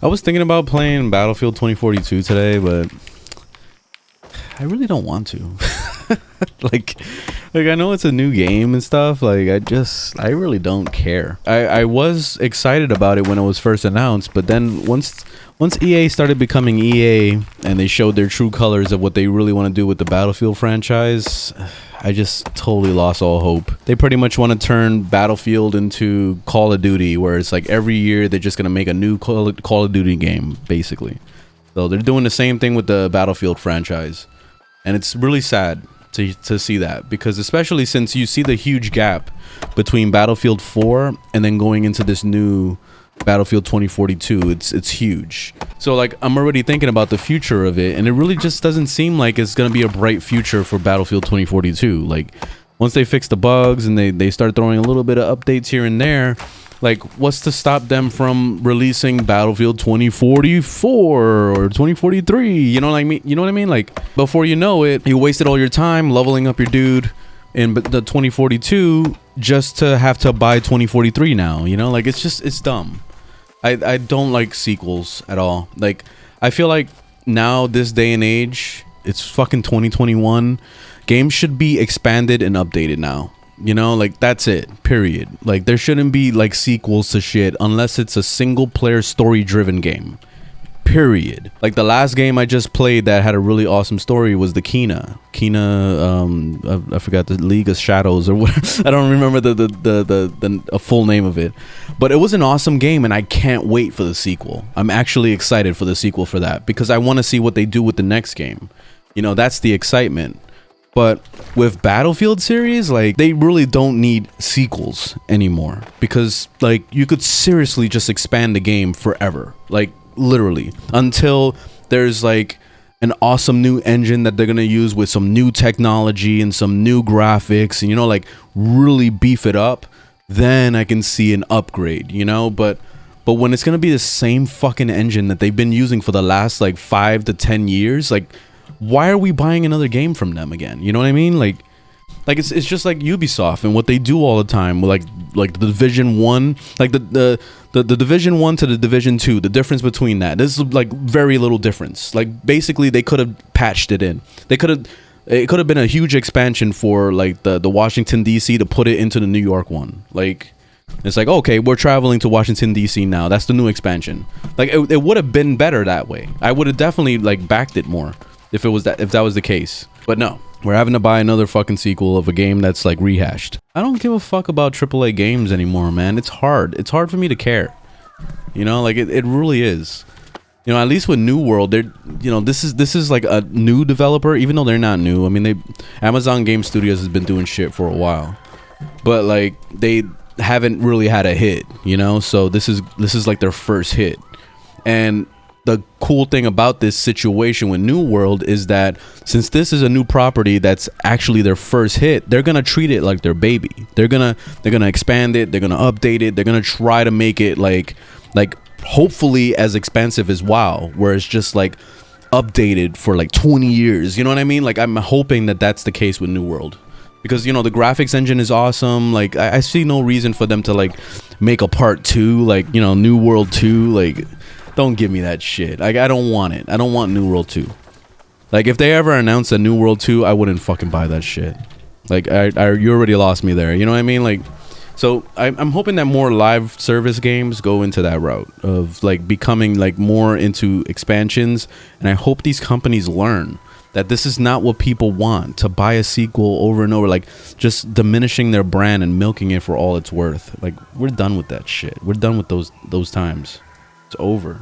I was thinking about playing Battlefield 2042 today, but I really don't want to. like I know it's a new game and stuff. Like I really don't care. I was excited about it when it was first announced, but then once EA started becoming EA and they showed their true colors of what they really want to do with the Battlefield franchise, I just totally lost all hope. They pretty much want to turn Battlefield into Call of Duty, where it's like every year they're just going to make a new Call of Duty game, basically. So they're doing the same thing with the Battlefield franchise. And it's really sad to see that, because especially since you see the huge gap between Battlefield 4 and then going into this new Battlefield 2042, it's huge. So like I'm already thinking about the future of it, and it really just doesn't seem like it's gonna be a bright future for Battlefield 2042. Like once they fix the bugs and they start throwing a little bit of updates here and there, like what's to stop them from releasing Battlefield 2044 or 2043? You know, like me, you know what I mean? Like before you know it, you wasted all your time leveling up your dude in the 2042 just to have to buy 2043 now. You know, like it's dumb. I don't like sequels at all. Like I feel like now, this day and age, it's fucking 2021. Games should be expanded and updated now. You know, like that's it, period. Like there shouldn't be like sequels to shit unless it's a single player story driven game, period. Like the last game I just played that had a really awesome story was the Kena, I forgot, the League of Shadows or what. I don't remember the full name of it, but it was an awesome game and I can't wait for the sequel. I'm actually excited for the sequel for that because I want to see what they do with the next game. You know, that's the excitement. But with Battlefield series, like they really don't need sequels anymore, because like you could seriously just expand the game forever, like literally, until there's like an awesome new engine that they're gonna use with some new technology and some new graphics, and you know, like really beef it up. Then I can see an upgrade, you know. But when it's gonna be the same fucking engine that they've been using for the last like 5 to 10 years, like why are we buying another game from them again? You know what I mean? Like it's just like Ubisoft and what they do all the time. Like the Division 1, like the Division 1 to the Division 2, the difference between that, this is like very little difference. Like basically they could have patched it in. It could have been a huge expansion for like the Washington DC to put it into the New York one. Like it's like, okay, we're traveling to Washington DC now. That's the new expansion. Like it would have been better that way. I would have definitely like backed it more if that was the case. But no, we're having to buy another fucking sequel of a game that's like rehashed. I don't give a fuck about AAA games anymore, man. It's hard for me to care, you know. Like it really is, you know. At least with New World, they're, you know, this is like a new developer, even though they're not new. I mean, Amazon Game Studios has been doing shit for a while, but like they haven't really had a hit, you know. So this is like their first hit. And the cool thing about this situation with New World is that since this is a new property that's actually their first hit, they're gonna treat it like their baby. They're gonna expand it, they're gonna update it, they're gonna try to make it like hopefully as expansive as WoW, where it's just like updated for like 20 years. You know what I mean? Like I'm hoping that that's the case with New World, because you know the graphics engine is awesome. Like I see no reason for them to like make a part 2, like, you know, New World 2. Like don't give me that shit. Like I don't want it. I don't want New World 2. Like if they ever announce a New World 2, I wouldn't fucking buy that shit. Like you already lost me there. You know what I mean? Like, so I'm hoping that more live service games go into that route of like becoming like more into expansions. And I hope these companies learn that this is not what people want, to buy a sequel over and over, like just diminishing their brand and milking it for all it's worth. Like we're done with that shit. We're done with those times. It's over.